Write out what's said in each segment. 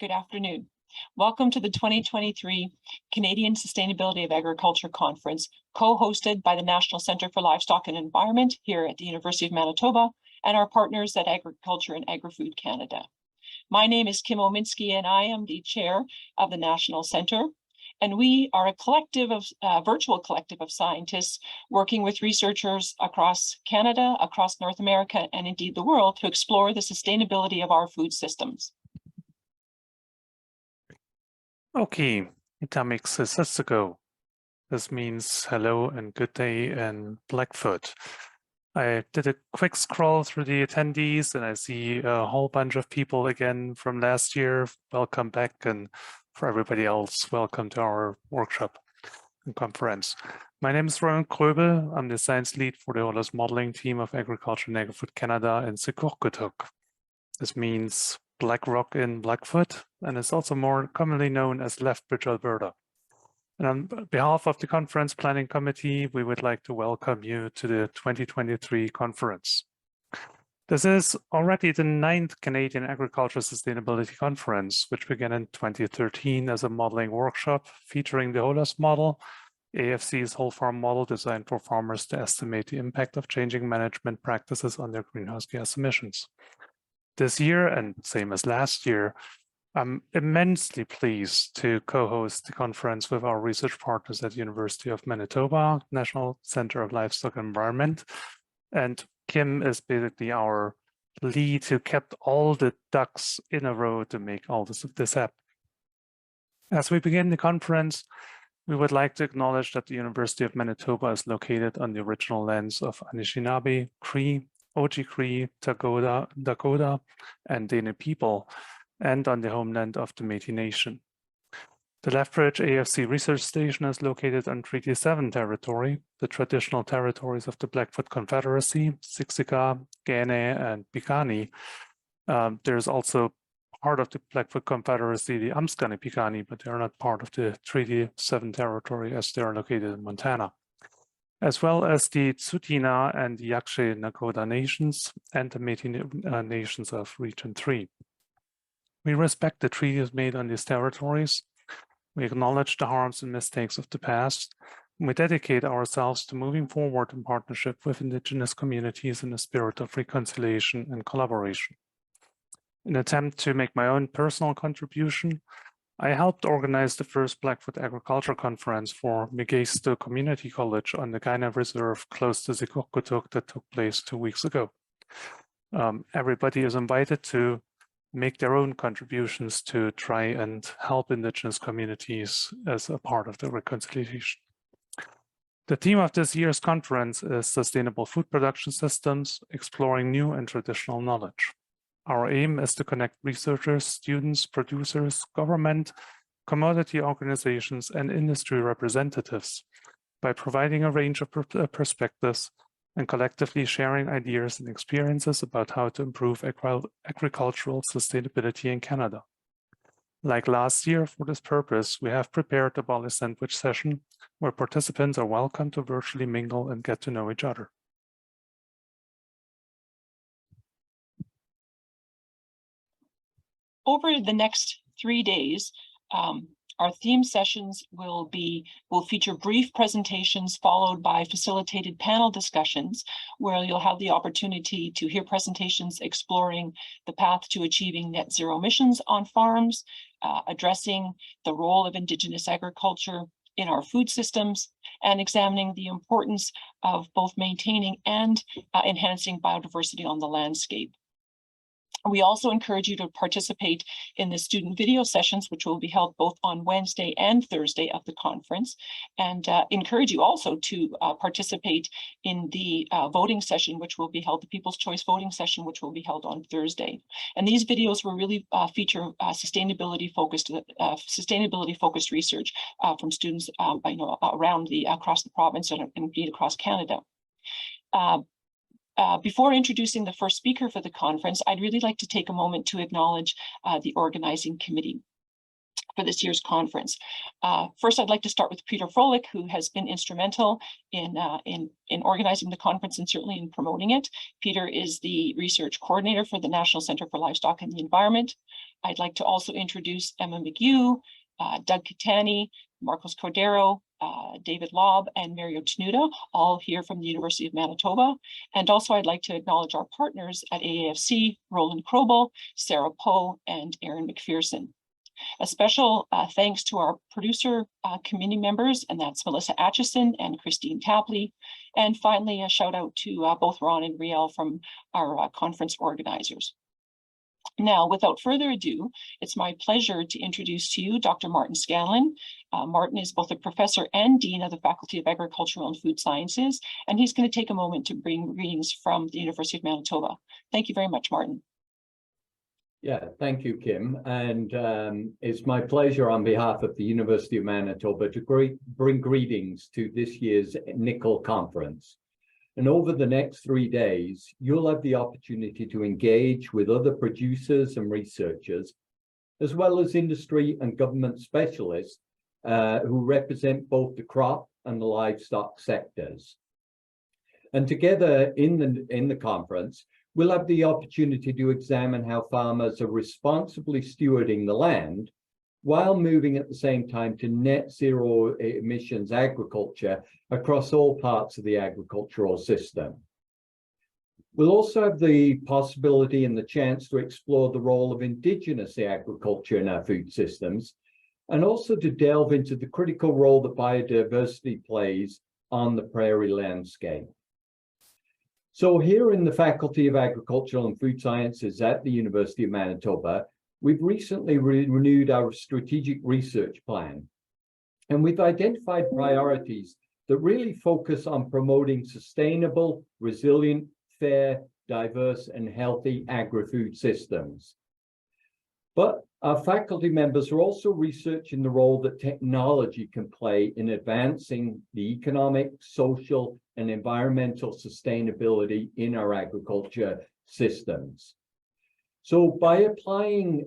Good afternoon. Welcome to the 2023 Canadian Sustainability of Agriculture Conference, co-hosted by the National Centre for Livestock and Environment here at the University of Manitoba and our partners at Agriculture and Agri-Food Canada. My name is Kim Ominski and I am the chair of the National Centre. And we are a collective of virtual collective of scientists working with researchers across Canada, across North America, and indeed the world to explore the sustainability of our food systems. Okay, Itamix is go. This means hello and good day in Blackfoot. I did a quick scroll through the attendees and I see a whole bunch of people again from last year. Welcome back, and for everybody else, welcome to our workshop and conference. My name is Roland Kroebel. I'm the science lead for the Eudes modeling team of Agriculture and Agri-Food Canada in Securkutuk. This means Black Rock in Blackfoot, and it's also more commonly known as Lethbridge, Alberta. And on behalf of the conference planning committee, we would like to welcome you to the 2023 conference. This is already the 9th Canadian Agriculture Sustainability Conference, which began in 2013 as a modeling workshop featuring the Eudes model, AFC's whole farm model designed for farmers to estimate the impact of changing management practices on their greenhouse gas emissions. This year, and same as last year, I'm immensely pleased to co-host the conference with our research partners at the University of Manitoba, National Centre of Livestock and Environment. And Kim is basically our lead who kept all the ducks in a row to make all this happen. As we begin the conference, we would like to acknowledge that the University of Manitoba is located on the original lands of Anishinaabe, Cree, Oji-Cree, Dakota, and Dene people, and on the homeland of the Métis Nation. The Lethbridge AFC Research Station is located on Treaty 7 territory, the traditional territories of the Blackfoot Confederacy, Siksika, Gene, and Piikani. There's also part of the Blackfoot Confederacy, the Amscani Piikani, but they're not part of the Treaty 7 territory as they are located in Montana, as well as the Tsuut'ina and the Yakshe Nakoda nations and the Métis nations of Region 3. We respect the treaties made on these territories. We acknowledge the harms and mistakes of the past. And we dedicate ourselves to moving forward in partnership with Indigenous communities in a spirit of reconciliation and collaboration. In an attempt to make my own personal contribution, I helped organize the first Blackfoot Agriculture Conference for Migesto Community College on the Kainai Reserve close to Securkutuk that took place 2 weeks ago. Everybody is invited to make their own contributions to try and help Indigenous communities as a part of the reconciliation. The theme of this year's conference is Sustainable Food Production Systems, Exploring New and Traditional Knowledge. Our aim is to connect researchers, students, producers, government, commodity organizations, and industry representatives by providing a range of perspectives and collectively sharing ideas and experiences about how to improve agricultural sustainability in Canada. Like last year, for this purpose, we have prepared a Bali sandwich session where participants are welcome to virtually mingle and get to know each other. Over the next 3 days, our theme sessions will feature brief presentations followed by facilitated panel discussions where you'll have the opportunity to hear presentations exploring the path to achieving net zero emissions on farms, addressing the role of Indigenous agriculture in our food systems, and examining the importance of both maintaining and enhancing biodiversity on the landscape. We also encourage you to participate in the student video sessions, which will be held both on Wednesday and Thursday of the conference, and encourage you also to participate in the voting session, which will be held, the People's Choice voting session, which will be held on Thursday. And these videos will really feature sustainability-focused research from students around across the province and indeed across Canada. Before introducing the first speaker for the conference, I'd really like to take a moment to acknowledge the organizing committee. for this year's conference. First, I'd like to start with Peter Froelich, who has been instrumental in organizing the conference and certainly in promoting it. Peter is the research coordinator for the National Center for Livestock and the Environment. I'd like to also introduce Emma McHugh, Doug Catani, Marcos Cordero, David Lobb, and Mario Tenuta, all here from the University of Manitoba. And also I'd like to acknowledge our partners at AAFC, Roland Kroebel, Sarah Poe, and Aaron McPherson. A special thanks to our producer committee members, and that's Melissa Atchison and Christine Tapley. And finally, a shout out to both Ron and Riel from our conference organizers. Now, without further ado, it's my pleasure to introduce to you Dr. Martin Scanlon. Martin is both a professor and dean of the Faculty of Agricultural and Food Sciences, and he's going to take a moment to bring greetings from the University of Manitoba. Thank you very much, Martin. Yeah, thank you, Kim. And it's my pleasure on behalf of the University of Manitoba to bring greetings to this year's NICL conference. And over the next 3 days, you'll have the opportunity to engage with other producers and researchers, as well as industry and government specialists who represent both the crop and the livestock sectors. And together in the conference, we'll have the opportunity to examine how farmers are responsibly stewarding the land while moving at the same time to net zero emissions agriculture across all parts of the agricultural system. We'll also have the possibility and the chance to explore the role of Indigenous agriculture in our food systems, and also to delve into the critical role that biodiversity plays on the prairie landscape. So here in the Faculty of Agricultural and Food Sciences at the University of Manitoba, we've recently renewed our strategic research plan, and we've identified priorities that really focus on promoting sustainable, resilient, fair, diverse, and healthy agri-food systems. But our faculty members are also researching the role that technology can play in advancing the economic, social, and environmental sustainability in our agriculture systems. So by applying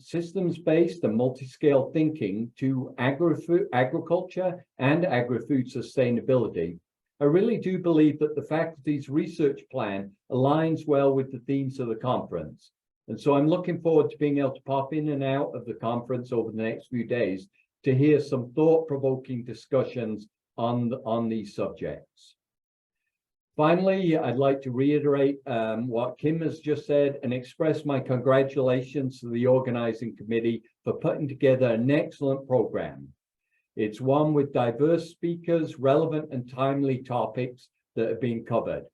systems-based and multi-scale thinking to agriculture and agri-food sustainability, I really do believe that the faculty's research plan aligns well with the themes of the conference. And so I'm looking forward to being able to pop in and out of the conference over the next few days to hear some thought-provoking discussions on these subjects. Finally, I'd like to reiterate what Kim has just said and express my congratulations to the organizing committee for putting together an excellent program. It's one with diverse speakers, relevant and timely topics that have been covered.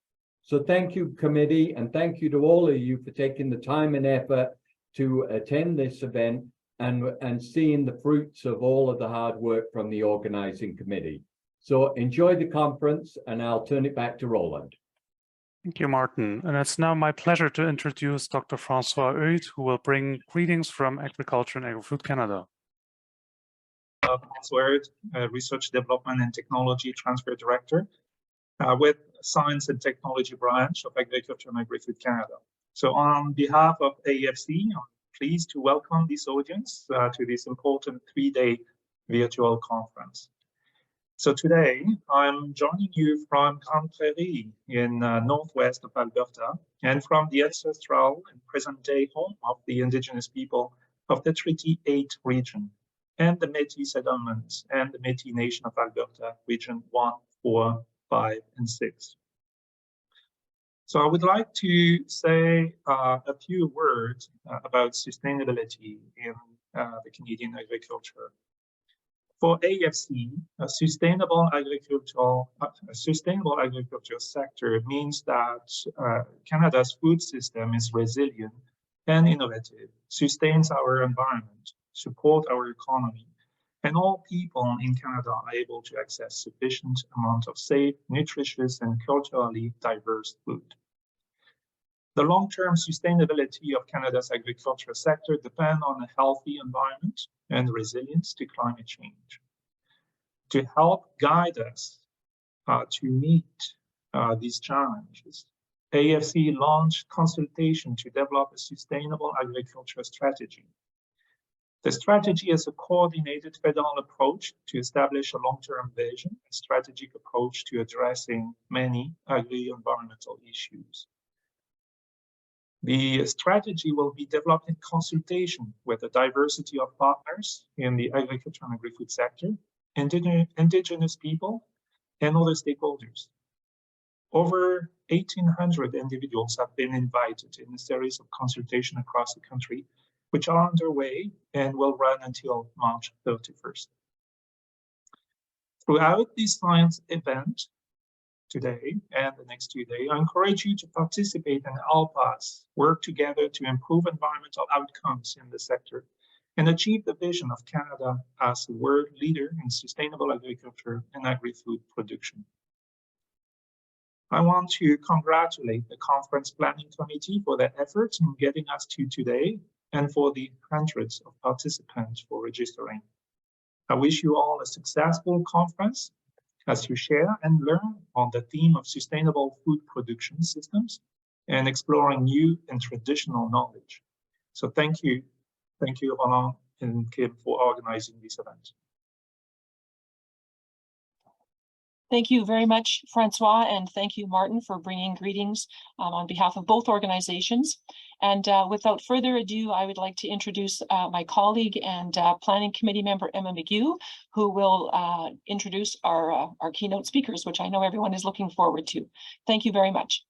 So thank you, committee, and thank you to all of you for taking the time and effort to attend this event and seeing the fruits of all of the hard work from the organizing committee. So enjoy the conference, and I'll turn it back to Roland. Thank you, Martin. And it's now my pleasure to introduce Dr. Francois Eudes, who will bring greetings from Agriculture and Agri-Food Canada. Francois Eudes, Research Development and Technology Transfer Director with Science and Technology Branch of Agriculture and Agri-Food Canada. So on behalf of AEFC, I'm pleased to welcome this audience to this important 3-day virtual conference. So today, I'm joining you from Grande Prairie in northwest of Alberta, and from the ancestral and present-day home of the Indigenous people of the Treaty 8 region, and the Métis settlements and the Métis Nation of Alberta, region 1, 4, 5, and 6. So I would like to say a few words about sustainability in the Canadian agriculture. For AFC, a sustainable agricultural sector means that Canada's food system is resilient and innovative, sustains our environment, support our economy, and all people in Canada are able to access sufficient amount of safe, nutritious, and culturally diverse food. The long-term sustainability of Canada's agricultural sector depends on a healthy environment and resilience to climate change. To help guide us to meet these challenges, AFC launched consultation to develop a sustainable agriculture strategy. The strategy is a coordinated federal approach to establish a long-term vision and strategic approach to addressing many agri-environmental issues. The strategy will be developed in consultation with a diversity of partners in the agriculture and agri-food sector, indigenous people, and other stakeholders. Over 1,800 individuals have been invited in a series of consultations across the country, which are underway and will run until March 31st. Throughout this science event today and the next 2 days, I encourage you to participate and help us work together to improve environmental outcomes in the sector and achieve the vision of Canada as a world leader in sustainable agriculture and agri-food production. I want to congratulate the Conference Planning Committee for their efforts in getting us to today and for the hundreds of participants for registering. I wish you all a successful conference as you share and learn on the theme of sustainable food production systems and exploring new and traditional knowledge. So thank you, Roland and Kim, for organizing this event. Thank you very much, Francois, and thank you, Martin, for bringing greetings on behalf of both organizations. And without further ado, I would like to introduce my colleague and Planning Committee member, Emma McHugh, who will introduce our keynote speakers, which I know everyone is looking forward to. Thank you very much.